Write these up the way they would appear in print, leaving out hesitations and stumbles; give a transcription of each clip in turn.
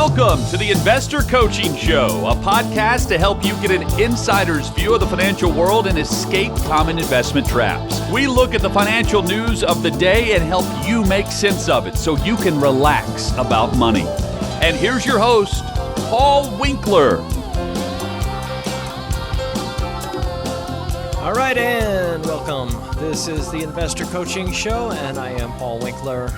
Welcome to the Investor Coaching Show, a podcast to help you get an insider's view of the financial world and escape common investment traps. We look at the financial news of the day and help you make sense of it so you can relax about money. And here's your host, Paul Winkler. All right, and welcome. This is the Investor Coaching Show, and I am Paul Winkler.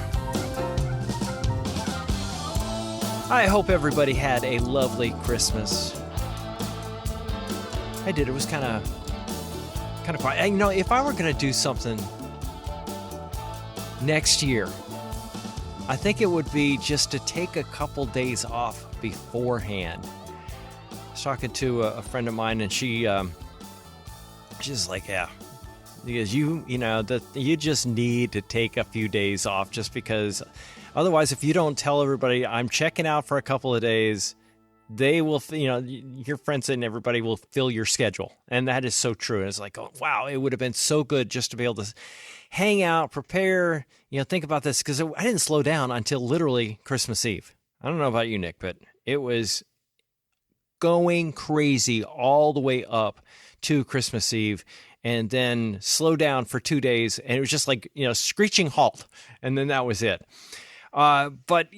I hope everybody had a lovely Christmas. I did. It was kind of quiet. You know, if I were going to do something next year, I think it would be just to take a couple days off beforehand. I was talking to a friend of mine, and she's like, yeah, because you just need to take a few days off just because otherwise, if you don't tell everybody I'm checking out for a couple of days, they will, your friends and everybody will fill your schedule. And that is so true. And it's like, oh, wow, it would have been so good just to be able to hang out, prepare, think about this. Because I didn't slow down until literally Christmas Eve. I don't know about you, Nick, but it was going crazy all the way up to Christmas Eve. And then slow down for 2 days. And it was just like, screeching halt. And then that was it. But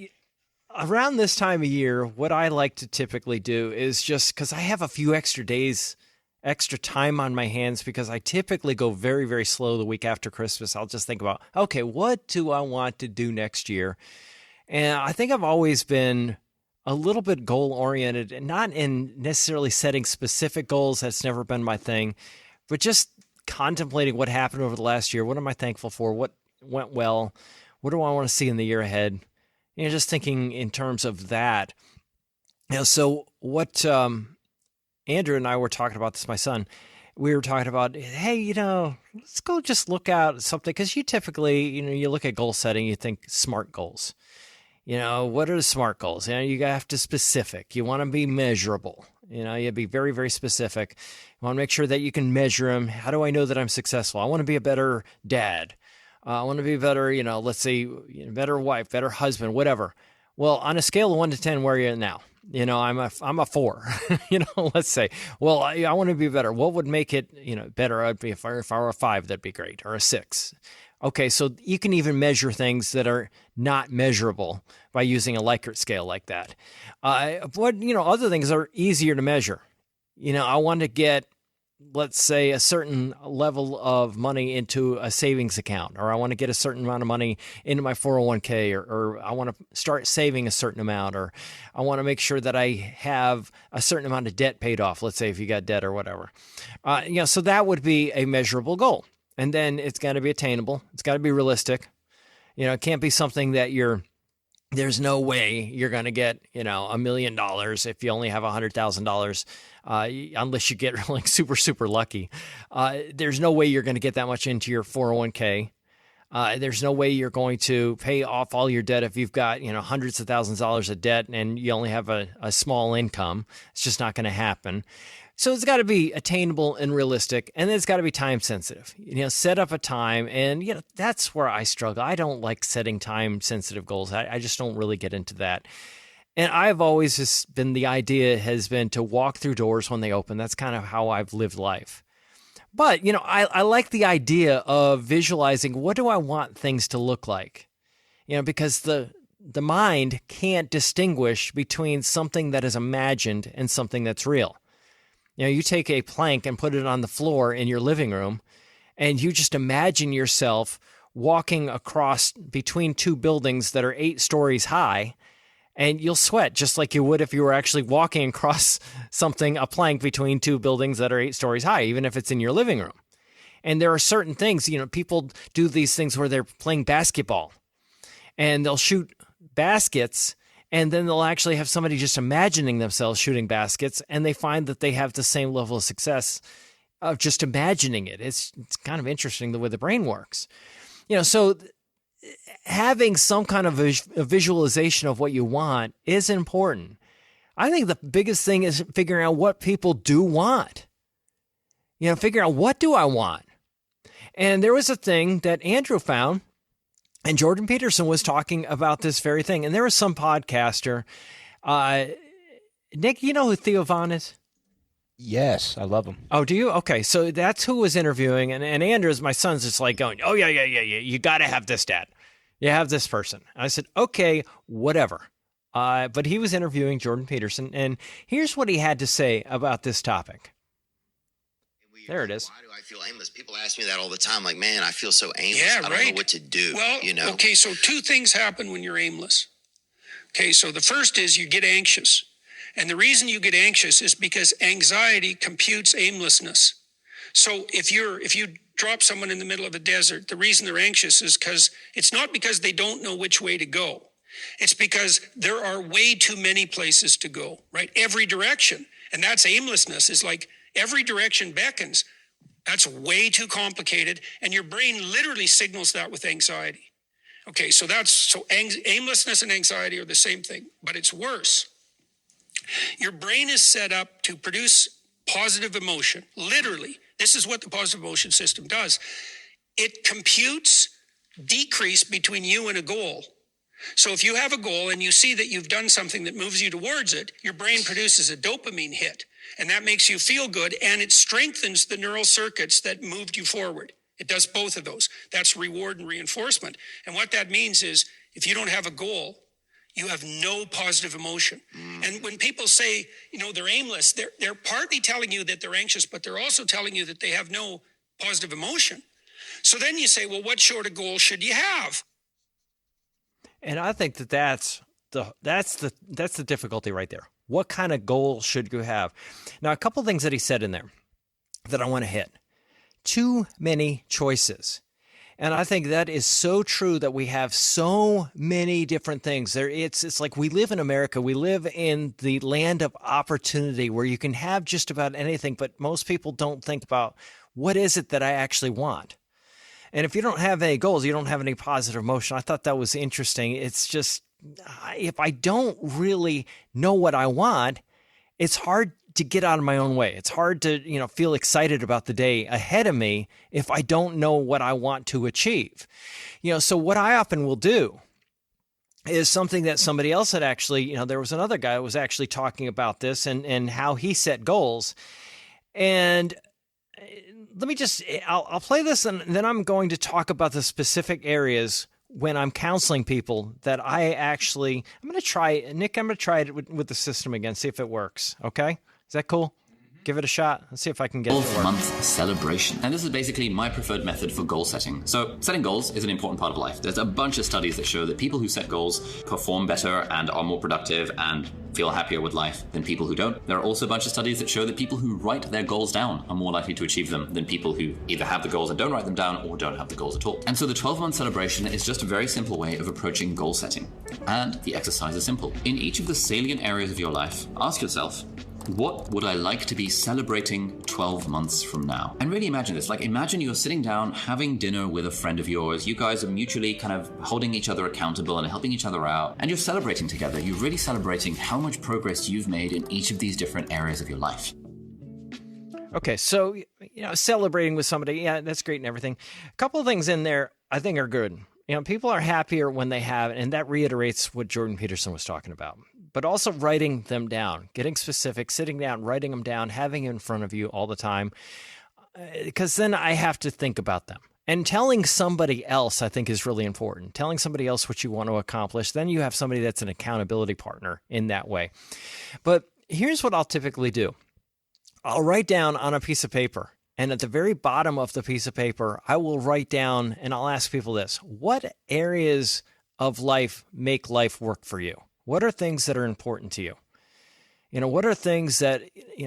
around this time of year, what I like to typically do is just because I have a few extra days, extra time on my hands, because I typically go very, very slow the week after Christmas. I'll just think about, okay, what do I want to do next year? And I think I've always been a little bit goal-oriented, and not in necessarily setting specific goals. That's never been my thing, but just contemplating what happened over the last year. What am I thankful for? What went well? What do I want to see in the year ahead? Just thinking in terms of that. So what Andrew and I were talking about this, my son, we were talking about, hey, let's go just look out at something. Because you typically, you look at goal setting, you think smart goals. What are the smart goals? You have to specific. You want to be measurable. You be very, very specific. You want to make sure that you can measure them. How do I know that I'm successful? I want to be a better dad. I want to be better, let's say, better wife, better husband, whatever. Well, on a scale of 1 to 10, where are you now? I'm a 4, let's say. Well, I want to be better. What would make it, better? If I were a 5, that'd be great, or a 6. Okay, so you can even measure things that are not measurable by using a Likert scale like that. But, other things are easier to measure. I want to get, let's say, a certain level of money into a savings account, or I want to get a certain amount of money into my 401k, or I want to start saving a certain amount, or I want to make sure that I have a certain amount of debt paid off, let's say if you got debt or whatever. So that would be a measurable goal. And then it's got to be attainable. It's got to be realistic. It can't be something that there's no way you're going to get, $1 million if you only have $100,000, unless you get really super, super lucky. There's no way you're going to get that much into your 401k. There's no way you're going to pay off all your debt if you've got, hundreds of thousands of dollars of debt and you only have a small income. It's just not going to happen. So it's got to be attainable and realistic, and then it's got to be time sensitive. Set up a time, and that's where I struggle. I don't like setting time sensitive goals. I just don't really get into that. And I've always just been, the idea has been to walk through doors when they open. That's kind of how I've lived life. But, I like the idea of visualizing, what do I want things to look like? Because the mind can't distinguish between something that is imagined and something that's real. You take a plank and put it on the floor in your living room, and you just imagine yourself walking across between two buildings that are 8 stories high, and you'll sweat just like you would if you were actually walking across a plank between 2 buildings that are 8 stories high, even if it's in your living room. And there are certain things, people do these things where they're playing basketball, and they'll shoot baskets, and then they'll actually have somebody just imagining themselves shooting baskets, and they find that they have the same level of success of just imagining it. It's kind of interesting the way the brain works. So having some kind of a visualization of what you want is important. I think the biggest thing is figuring out what people do want. Figure out, what do I want? And there was a thing that Andrew found, and Jordan Peterson was talking about this very thing. And there was some podcaster Uh, Nick, you know who Theo Von is? Yes, I love him. Oh, do you? Okay, so that's who was interviewing, and Andrews, my son's just like going, oh, yeah, you got to have this, Dad. You have this person. I said, okay, whatever. But he was interviewing Jordan Peterson, and here's what he had to say about this topic. There it is. Why do I feel aimless? People ask me that all the time. Like, man, I feel so aimless. Yeah, I don't know what to do. Well, you know? okay, so two things happen when you're aimless. Okay, so the first is you get anxious. And the reason you get anxious is because anxiety computes aimlessness. So if you drop someone in the middle of a desert, the reason they're anxious is because it's not because they don't know which way to go. It's because there are way too many places to go, right? Every direction. And that's aimlessness, is like every direction beckons. That's way too complicated. And your brain literally signals that with anxiety. Okay, so aimlessness and anxiety are the same thing, but it's worse. Your brain is set up to produce positive emotion. Literally, this is what the positive emotion system does. It computes decrease between you and a goal. So if you have a goal and you see that you've done something that moves you towards it, your brain produces a dopamine hit, and that makes you feel good, and it strengthens the neural circuits that moved you forward. It does both of those. That's reward and reinforcement. And what that means is if you don't have a goal, you have no positive emotion. And when people say, they're aimless, they're partly telling you that they're anxious, but they're also telling you that they have no positive emotion. So then you say, well, what sort of goal should you have? And I think that's the difficulty right there. What kind of goal should you have? Now, a couple things that he said in there that I want to hit. Too many choices. And I think that is so true, that we have so many different things. It's like we live in America. We live in the land of opportunity where you can have just about anything, but most people don't think about what is it that I actually want. And if you don't have any goals, you don't have any positive emotion. I thought that was interesting. It's just, if I don't really know what I want, it's hard to get out of my own way. It's hard to, feel excited about the day ahead of me if I don't know what I want to achieve. So what I often will do is something that somebody else had actually, there was another guy who was actually talking about this and how he set goals. And let me I'll play this, and then I'm going to talk about the specific areas when I'm counseling people that I'm going to try it with the system again, see if it works. Okay? Is that cool? Give it a shot. Let's see if I can get it to work. 12-month celebration. And this is basically my preferred method for goal setting. So setting goals is an important part of life. There's a bunch of studies that show that people who set goals perform better and are more productive and feel happier with life than people who don't. There are also a bunch of studies that show that people who write their goals down are more likely to achieve them than people who either have the goals and don't write them down or don't have the goals at all. And so the 12-month celebration is just a very simple way of approaching goal setting. And the exercise is simple. In each of the salient areas of your life, ask yourself, what would I like to be celebrating 12 months from now? And really imagine this. Imagine you're sitting down having dinner with a friend of yours. You guys are mutually kind of holding each other accountable and helping each other out. And you're celebrating together. You're really celebrating how much progress you've made in each of these different areas of your life. Okay, so, celebrating with somebody, yeah, that's great and everything. A couple of things in there I think are good. People are happier when they have, and that reiterates what Jordan Peterson was talking about. But also writing them down, getting specific, sitting down, writing them down, having it in front of you all the time, because then I have to think about them. And telling somebody else, I think, is really important. Telling somebody else what you want to accomplish, then you have somebody that's an accountability partner in that way. But here's what I'll typically do. I'll write down on a piece of paper, and at the very bottom of the piece of paper, I will write down, and I'll ask people this: what areas of life make life work for you? What are things that are important to you? What are things that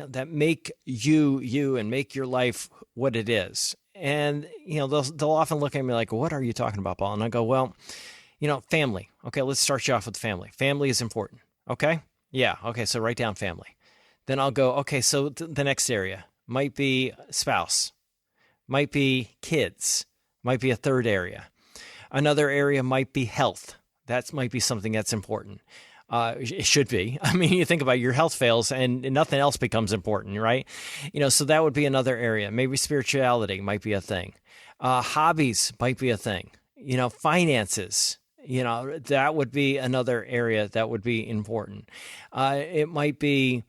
that make you and make your life what it is? And they'll often look at me like, "What are you talking about, Paul?" And I go, "Well, family. Okay, let's start you off with family. Family is important. Okay, yeah. Okay, so write down family. Then I'll go, okay, so the next area might be spouse, might be kids, might be a third area. Another area might be health. That might be something that's important. It should be. I mean, you think about it, your health fails and nothing else becomes important, right? So that would be another area. Maybe spirituality might be a thing. Hobbies might be a thing. Finances, that would be another area that would be important. It might be,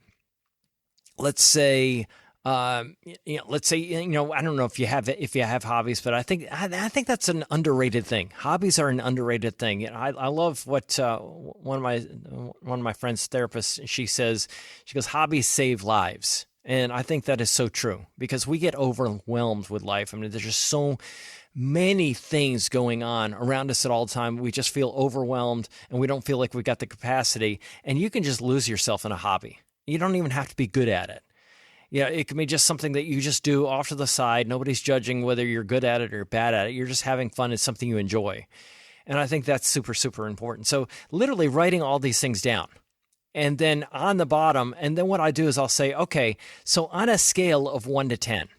let's say, I don't know if you have hobbies, but I think that's an underrated thing. Hobbies are an underrated thing. I love what one of my friends' therapists, she goes, hobbies save lives. And I think that is so true, because we get overwhelmed with life. I mean, there's just so many things going on around us at all the time. We just feel overwhelmed and we don't feel like we've got the capacity, and you can just lose yourself in a hobby. You don't even have to be good at it. Yeah, it can be just something that you just do off to the side. Nobody's judging whether you're good at it or bad at it. You're just having fun. It's something you enjoy. And I think that's super, super important. So literally writing all these things down. And then on the bottom, and then what I do is I'll say, okay, so on a scale of 1 to 10,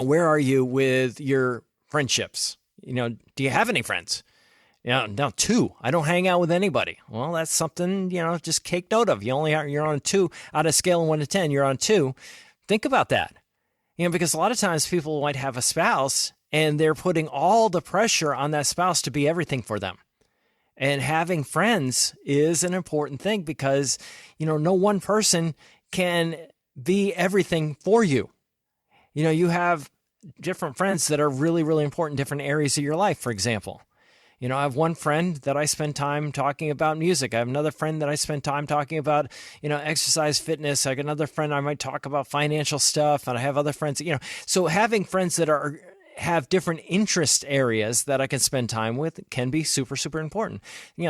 where are you with your friendships? Do you have any friends? No, 2. I don't hang out with anybody. Well, that's something, just take note of. You're on 2 out of a scale of 1 to 10. You're on 2. Think about that. Because a lot of times people might have a spouse and they're putting all the pressure on that spouse to be everything for them. And having friends is an important thing, because, no one person can be everything for you. You have different friends that are really, really important in different areas of your life, for example. I have one friend that I spend time talking about music. I have another friend that I spend time talking about, exercise, fitness. I got another friend I might talk about financial stuff. And I have other friends, so having friends that have different interest areas that I can spend time with can be super, super important.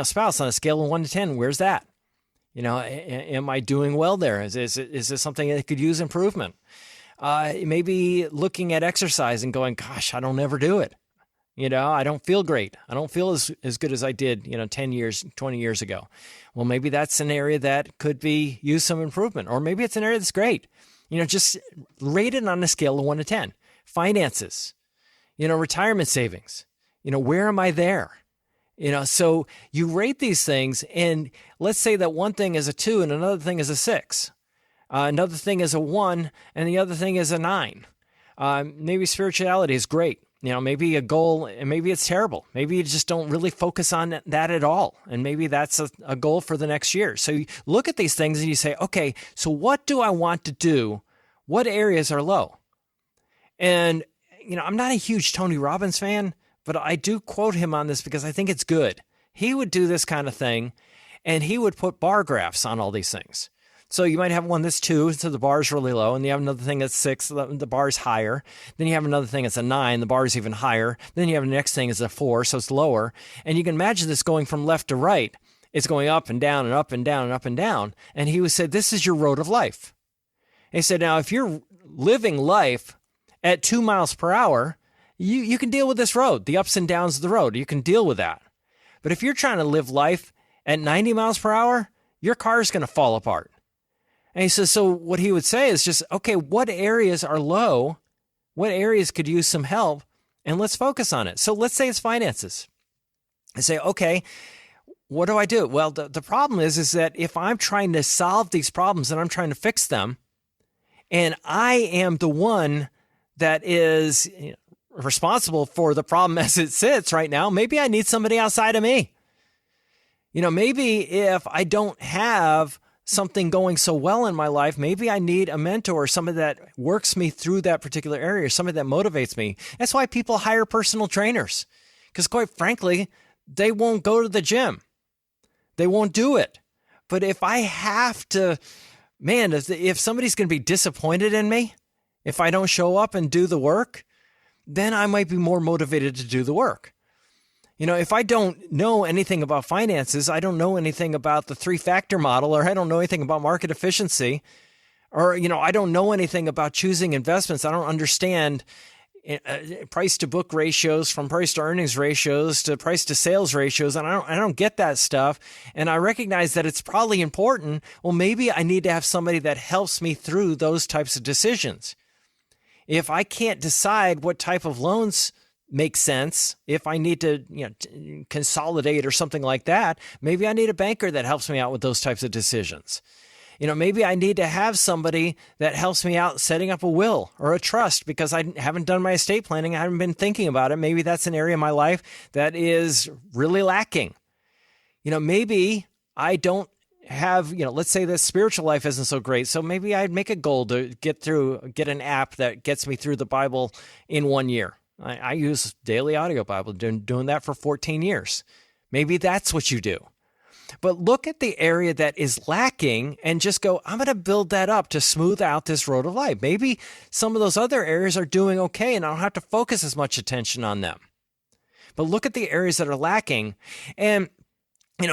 Spouse, on a scale of 1 to 10, where's that? Am I doing well there? Is this something that could use improvement? Maybe looking at exercise and going, gosh, I don't ever do it. I don't feel great. I don't feel as good as I did, 10 years, 20 years ago. Well, maybe that's an area that could use some improvement, or maybe it's an area that's great. Just rate it on a scale of 1 to 10. Finances, retirement savings, where am I there? So you rate these things, and let's say that one thing is a 2 and another thing is a 6. Another thing is a 1 and the other thing is a 9. Maybe spirituality is great. Maybe a goal, and maybe it's terrible. Maybe you just don't really focus on that at all. And maybe that's a goal for the next year. So you look at these things and you say, okay, so what do I want to do? What areas are low? And, I'm not a huge Tony Robbins fan, but I do quote him on this because I think it's good. He would do this kind of thing, and he would put bar graphs on all these things. So you might have one that's 2, so the bar is really low, and you have another thing that's 6, the bar is higher. Then you have another thing that's a 9, the bar is even higher. Then you have the next thing is a 4, so it's lower. And you can imagine this going from left to right. It's going up and down and up and down and up and down. And he said, this is your road of life. And he said, now, if you're living life at 2 miles per hour, you can deal with this road, the ups and downs of the road. You can deal with that. But if you're trying to live life at 90 miles per hour, your car is going to fall apart. And he says, so what he would say is just, okay, what areas are low? What areas could use some help? And let's focus on it. So let's say it's finances. I say, okay, what do I do? Well, the problem is that if I'm trying to solve these problems and I'm trying to fix them, and I am the one that is responsible for the problem as it sits right now, maybe I need somebody outside of me. Maybe if I don't have something going so well in my life, maybe I need a mentor, somebody that works me through that particular area, somebody that motivates me. That's why people hire personal trainers, because quite frankly, they won't go to the gym. They won't do it. But if I have to, if somebody's going to be disappointed in me, if I don't show up and do the work, then I might be more motivated to do the work. If I don't know anything about finances, I don't know anything about the 3-factor model, or I don't know anything about market efficiency, or, I don't know anything about choosing investments. I don't understand price to book ratios, from price to earnings ratios to price to sales ratios. And I don't get that stuff. And I recognize that it's probably important. Well, maybe I need to have somebody that helps me through those types of decisions. If I can't decide what type of loans make sense, if I need to, consolidate or something like that, maybe I need a banker that helps me out with those types of decisions. Maybe I need to have somebody that helps me out setting up a will or a trust because I haven't done my estate planning. I haven't been thinking about it. Maybe that's an area of my life that is really lacking. Maybe I don't have, let's say the spiritual life isn't so great. So maybe I'd make a goal to get an app that gets me through the Bible in 1 year. I use daily audio Bible, doing that for 14 years. Maybe that's what you do. But look at the area that is lacking and just go, I'm going to build that up to smooth out this road of life. Maybe some of those other areas are doing okay and I don't have to focus as much attention on them. But look at the areas that are lacking. And,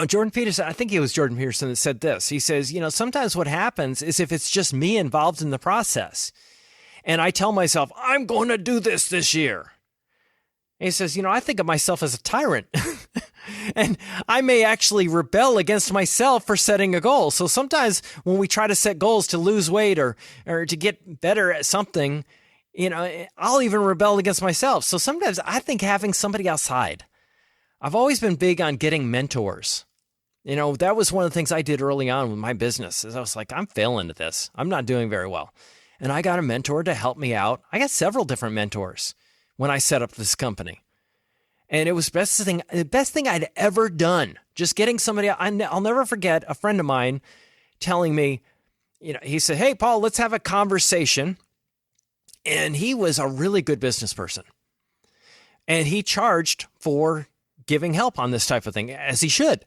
Jordan Peterson, I think it was Jordan Peterson that said this. He says, sometimes what happens is if it's just me involved in the process and I tell myself, I'm going to do this year. And he says, I think of myself as a tyrant. And I may actually rebel against myself for setting a goal. So sometimes when we try to set goals to lose weight or to get better at something, I'll even rebel against myself. So sometimes I think having somebody outside. I've always been big on getting mentors. That was one of the things I did early on with my business. Is I was like, I'm failing at this. I'm not doing very well. And I got a mentor to help me out. I got several different mentors when I set up this company. And it was the best thing I'd ever done. Just getting somebody, I'll never forget a friend of mine telling me, he said, hey, Paul, let's have a conversation. And he was a really good business person. And he charged for giving help on this type of thing, as he should.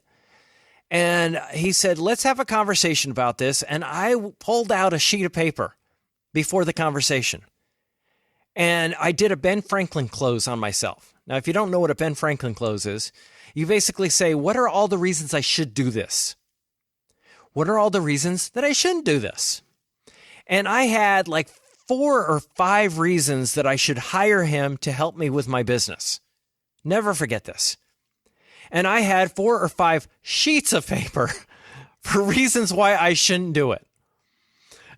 And he said, let's have a conversation about this. And I pulled out a sheet of paper before the conversation. And I did a Ben Franklin close on myself. Now, if you don't know what a Ben Franklin close is, you basically say, what are all the reasons I should do this? What are all the reasons that I shouldn't do this? And I had like 4 or 5 reasons that I should hire him to help me with my business. Never forget this. And I had 4 or 5 sheets of paper for reasons why I shouldn't do it.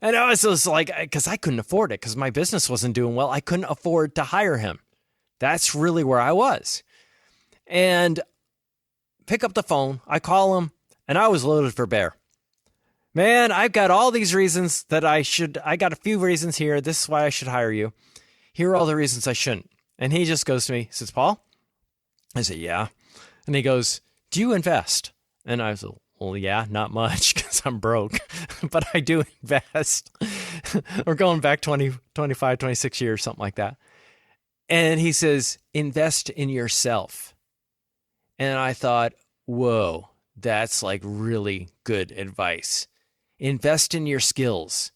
And I was just like, because I couldn't afford it, because my business wasn't doing well. I couldn't afford to hire him. That's really where I was. And pick up the phone, I call him, and I was loaded for bear. Man, I've got all these reasons that I got a few reasons here. This is why I should hire you. Here are all the reasons I shouldn't. And he just goes to me, says, Paul? I said, yeah. And he goes, do you invest? And I was like, well, yeah, not much because I'm broke, but I do invest. We're going back 20, 25, 26 years, something like that. And he says, invest in yourself. And I thought, whoa, that's like really good advice. Invest in your skills.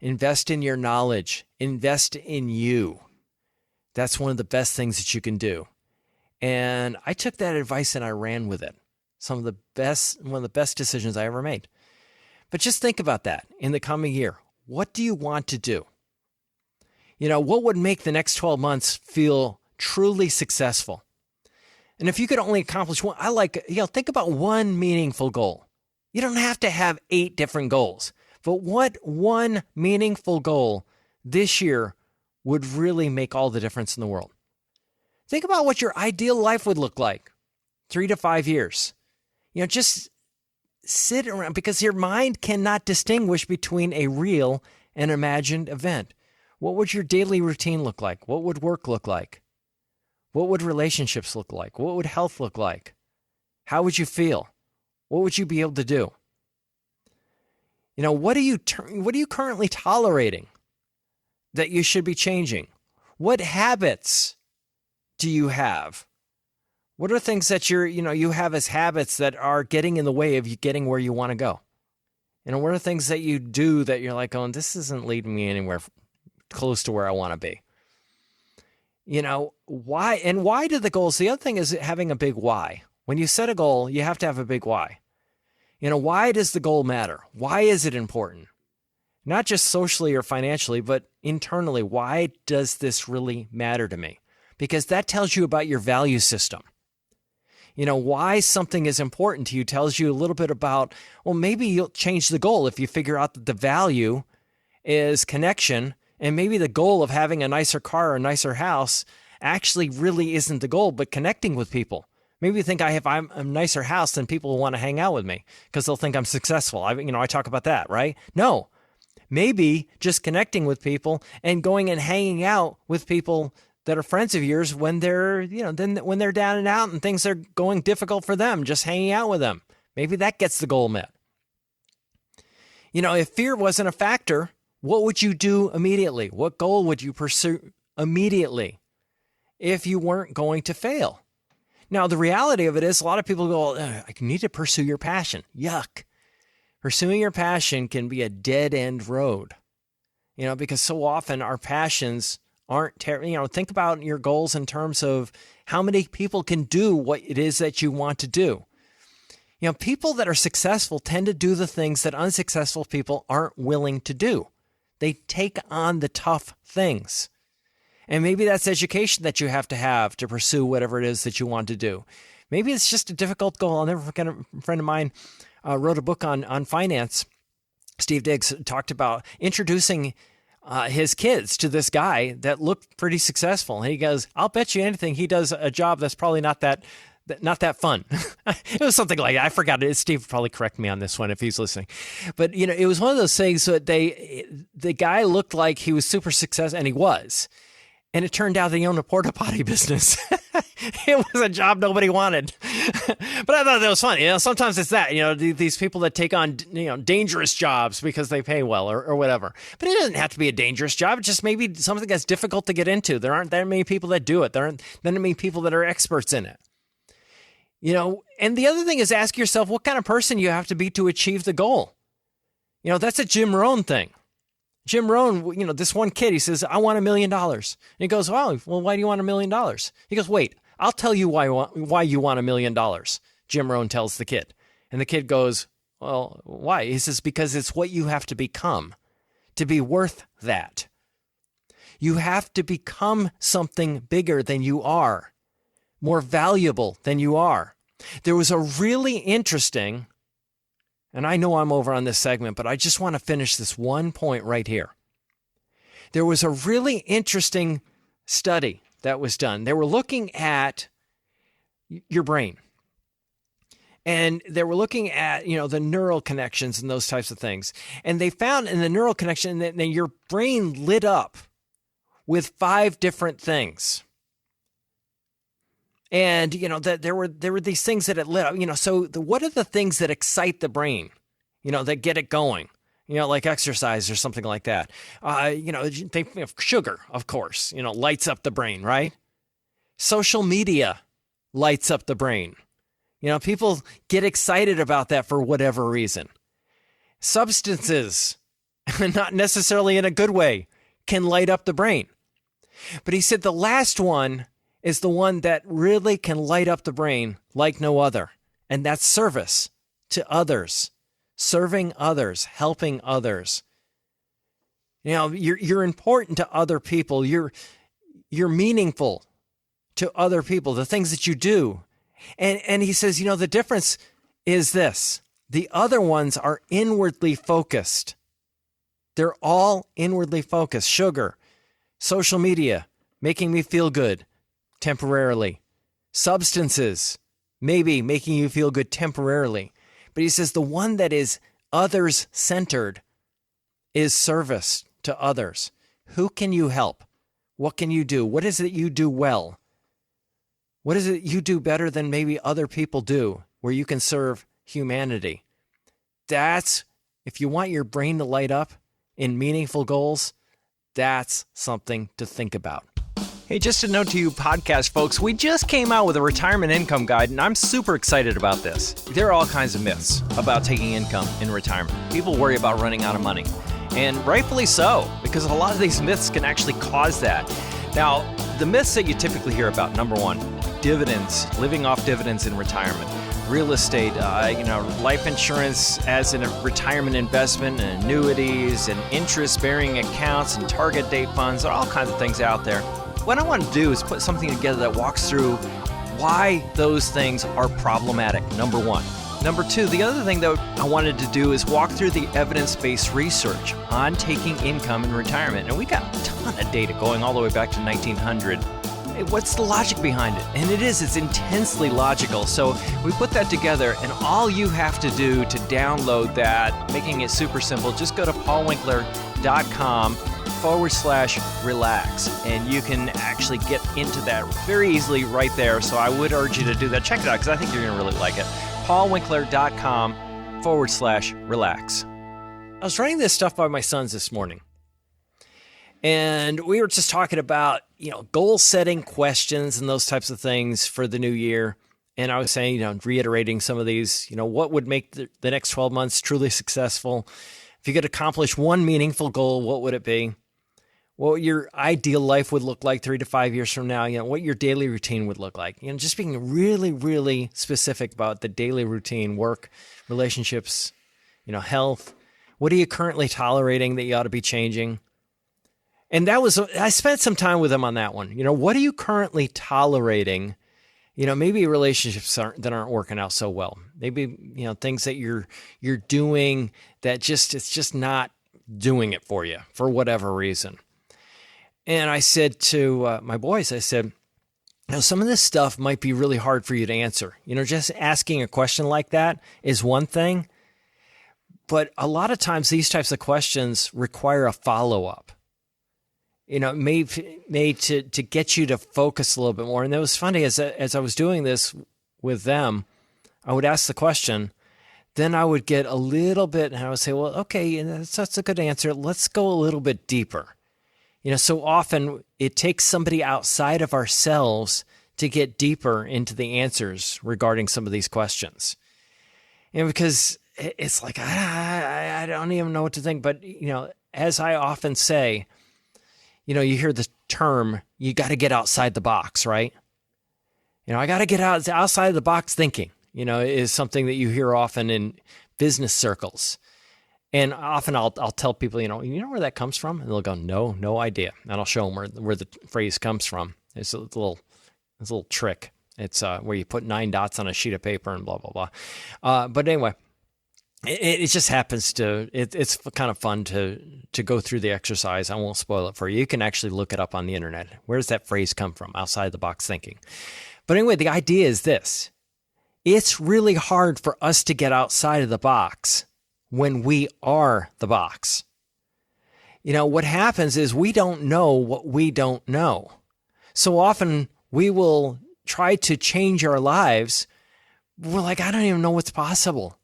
Invest in your knowledge. Invest in you. That's one of the best things that you can do. And I took that advice and I ran with it. One of the best decisions I ever made. But just think about that in the coming year. What do you want to do? What would make the next 12 months feel truly successful? And if you could only accomplish one, think about one meaningful goal. You don't have to have 8 different goals, but what one meaningful goal this year would really make all the difference in the world? Think about what your ideal life would look like 3 to 5 years. Just sit around, because your mind cannot distinguish between a real and imagined event. What would your daily routine look like? What would work look like? What would relationships look like? What would health look like? How would you feel? What would you be able to do? What are you currently tolerating that you should be changing? What habits do you have? What are things that you have as habits that are getting in the way of you getting where you want to go? What are things that you do that you're like, oh, this isn't leading me anywhere close to where I want to be? Why do the goals? The other thing is having a big why. When you set a goal, you have to have a big why. Why does the goal matter? Why is it important? Not just socially or financially, but internally. Why does this really matter to me? Because that tells you about your value system. Why something is important to you tells you a little bit about, well, maybe you'll change the goal if you figure out that the value is connection, and maybe the goal of having a nicer car or a nicer house actually really isn't the goal, but connecting with people. Maybe you think I'm a nicer house, then people will want to hang out with me because they'll think I'm successful. I talk about that, right? No, maybe just connecting with people and going and hanging out with people that are friends of yours when they're, when they're down and out and things are going difficult for them, just hanging out with them. Maybe that gets the goal met. If fear wasn't a factor, what would you do immediately? What goal would you pursue immediately if you weren't going to fail? Now, the reality of it is a lot of people go, I need to pursue your passion. Yuck. Pursuing your passion can be a dead-end road, because so often our passions aren't, think about your goals in terms of how many people can do what it is that you want to do. People that are successful tend to do the things that unsuccessful people aren't willing to do. They take on the tough things. And maybe that's education that you have to pursue whatever it is that you want to do. Maybe it's just a difficult goal. I'll never forget a friend of mine wrote a book on finance. Steve Diggs talked about introducing his kids to this guy that looked pretty successful. And he goes, I'll bet you anything he does a job that's probably not that fun. It was something like that. I forgot it. Steve will probably correct me on this one if he's listening. But, it was one of those things that the guy looked like he was super successful, and he was. And it turned out that he owned a porta potty business. It was a job nobody wanted. But I thought that was funny. Sometimes it's that, these people that take on, dangerous jobs because they pay well or whatever. But it doesn't have to be a dangerous job. It's just maybe something that's difficult to get into. There aren't that many people that do it. There aren't that many people that are experts in it. And the other thing is ask yourself what kind of person you have to be to achieve the goal. That's a Jim Rohn thing. Jim Rohn, this one kid, he says, I want $1 million. And he goes, well, why do you want $1 million? He goes, wait, I'll tell you why you want $1 million. Jim Rohn tells the kid. And the kid goes, well, why? He says, because it's what you have to become to be worth that. You have to become something bigger than you are, more valuable than you are. There was a really interesting, and I know I'm over on this segment, but I just want to finish this one point right here. There was a really interesting study that was done. They were looking at your brain. And they were looking at, the neural connections and those types of things. And they found in the neural connection that your brain lit up with 5 different things. And, that there were these things that it lit up, so what are the things that excite the brain, that get it going, like exercise or something like that. Think of sugar, of course, lights up the brain, right? Social media lights up the brain. People get excited about that for whatever reason. Substances, not necessarily in a good way, can light up the brain. But he said the last one is the one that really can light up the brain like no other. And that's service to others, serving others, helping others. You're important to other people. You're meaningful to other people, the things that you do. And he says, the difference is this. The other ones are inwardly focused. They're all inwardly focused. Sugar, social media, making me feel good. Temporarily. Substances, maybe making you feel good temporarily. But he says the one that is others-centered is service to others. Who can you help? What can you do? What is it you do well? What is it you do better than maybe other people do where you can serve humanity? That's, if you want your brain to light up in meaningful goals, that's something to think about. Hey, just a note to you podcast folks, we just came out with a retirement income guide, and I'm super excited about this. There are all kinds of myths about taking income in retirement. People worry about running out of money, and rightfully so, because a lot of these myths can actually cause that. Now, the myths that you typically hear about, number one, dividends, living off dividends in retirement, real estate, life insurance as a retirement investment, and annuities, and interest-bearing accounts, and target date funds, all kinds of things out there. What I want to do is put something together that walks through why those things are problematic, number one. Number two, the other thing that I wanted to do is walk through the evidence-based research on taking income in retirement. And we got a ton of data going all the way back to 1900. hey, what's the logic behind it? And it's intensely logical. So we put that together, and all you have to do to download that, making it super simple, just go to paulwinkler.com/relax, and you can actually get into that very easily right there. So I would urge you to do that. Check it out, because I think you're going to really like it. paulwinkler.com/relax. I was writing this stuff by my sons this morning, and we were just talking about, goal setting questions and those types of things for the new year. And I was saying, reiterating some of these, what would make the next 12 months truly successful? If you could accomplish one meaningful goal, what would it be? What your ideal life would look like 3 to 5 years from now? What your daily routine would look like. Just being really, really specific about the daily routine, work, relationships, health. What are you currently tolerating that you ought to be changing? And I spent some time with them on that one. What are you currently tolerating? Maybe relationships that aren't working out so well. Maybe, things that you're doing that it's just not doing it for you for whatever reason. And I said to my boys, I said, some of this stuff might be really hard for you to answer. Just asking a question like that is one thing. But a lot of times these types of questions require a follow-up. Made to get you to focus a little bit more. And it was funny, as I was doing this with them, I would ask the question, then I would get a little bit, and I would say, well, okay, that's a good answer. Let's go a little bit deeper. So often it takes somebody outside of ourselves to get deeper into the answers regarding some of these questions. Because it's like, I don't even know what to think. But, as I often say, you hear the term, you got to get outside the box, right? I got to get outside of the box thinking, is something that you hear often in business circles. And often I'll tell people, you know where that comes from? And they'll go, no idea. And I'll show them where the phrase comes from. It's a little trick. It's where you put 9 dots on a sheet of paper and blah, blah, blah. But anyway, it just happens to, it's kind of fun to go through the exercise. I won't spoil it for you. You can actually look it up on the internet. Where does that phrase come from? Outside the box thinking. But anyway, the idea is this. It's really hard for us to get outside of the box when we are the box. What happens is we don't know what we don't know. So often we will try to change our lives. We're like, I don't even know what's possible.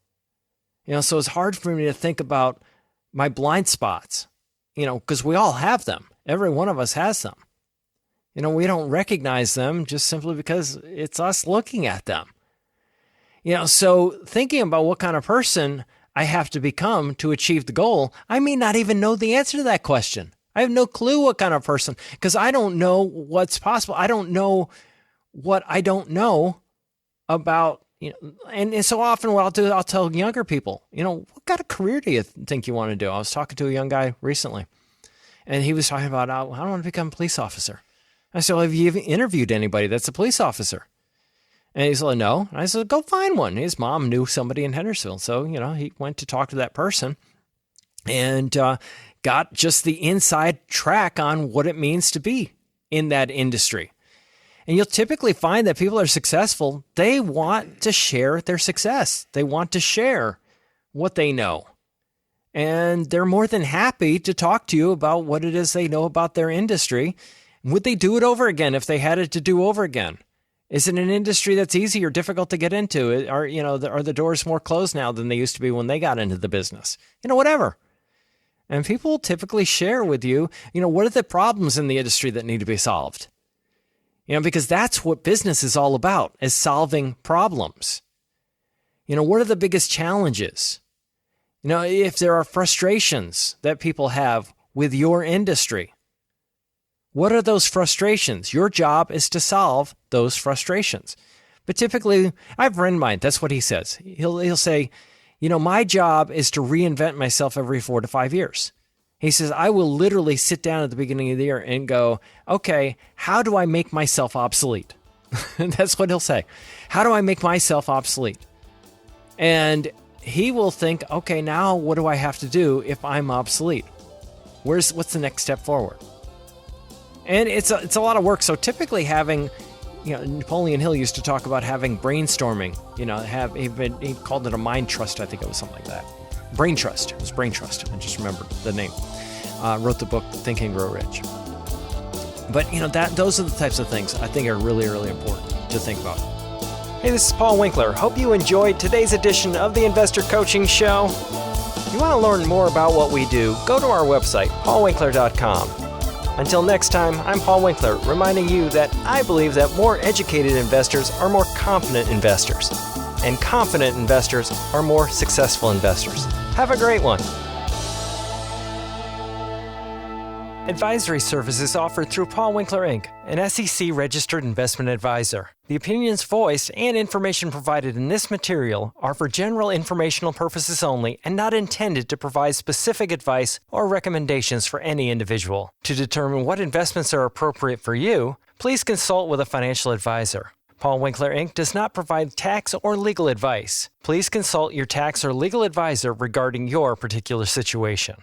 So it's hard for me to think about my blind spots, because we all have them. Every one of us has them. We don't recognize them just simply because it's us looking at them. So thinking about what kind of person I have to become to achieve the goal, I may not even know the answer to that question. I have no clue what kind of person, because I don't know what's possible. I don't know what I don't know about. And so often what I'll do, I'll tell younger people, what kind of career do you think you want to do? I was talking to a young guy recently, and he was talking about, I want to become a police officer. I said, well, have you even interviewed anybody that's a police officer? And he's like, no. And I said, go find one. His mom knew somebody in Hendersonville. So, he went to talk to that person and got just the inside track on what it means to be in that industry. And you'll typically find that people are successful. They want to share their success. They want to share what they know. And they're more than happy to talk to you about what it is they know about their industry. Would they do it over again if they had it to do over again? Is it an industry that's easy or difficult to get into? Are the doors more closed now than they used to be when they got into the business? Whatever. And people will typically share with you, what are the problems in the industry that need to be solved? Because that's what business is all about, is solving problems. What are the biggest challenges? If there are frustrations that people have with your industry, what are those frustrations? Your job is to solve those frustrations. But typically, I have a friend of mine, that's what he says. He'll say, my job is to reinvent myself every 4 to 5 years. He says, I will literally sit down at the beginning of the year and go, okay, how do I make myself obsolete? That's what he'll say. How do I make myself obsolete? And he will think, okay, now what do I have to do if I'm obsolete? What's the next step forward? And it's a lot of work. So typically having, Napoleon Hill used to talk about having brainstorming. He called it a mind trust. I think it was something like that. Brain trust. It was brain trust. I just remembered the name. Wrote the book Think and Grow Rich. But those are the types of things I think are really, really important to think about. Hey, this is Paul Winkler. Hope you enjoyed today's edition of the Investor Coaching Show. If you want to learn more about what we do, go to our website, paulwinkler.com. Until next time, I'm Paul Winkler, reminding you that I believe that more educated investors are more confident investors, and confident investors are more successful investors. Have a great one. Advisory services offered through Paul Winkler, Inc., an SEC-registered investment advisor. The opinions voiced and information provided in this material are for general informational purposes only and not intended to provide specific advice or recommendations for any individual. To determine what investments are appropriate for you, please consult with a financial advisor. Paul Winkler, Inc. does not provide tax or legal advice. Please consult your tax or legal advisor regarding your particular situation.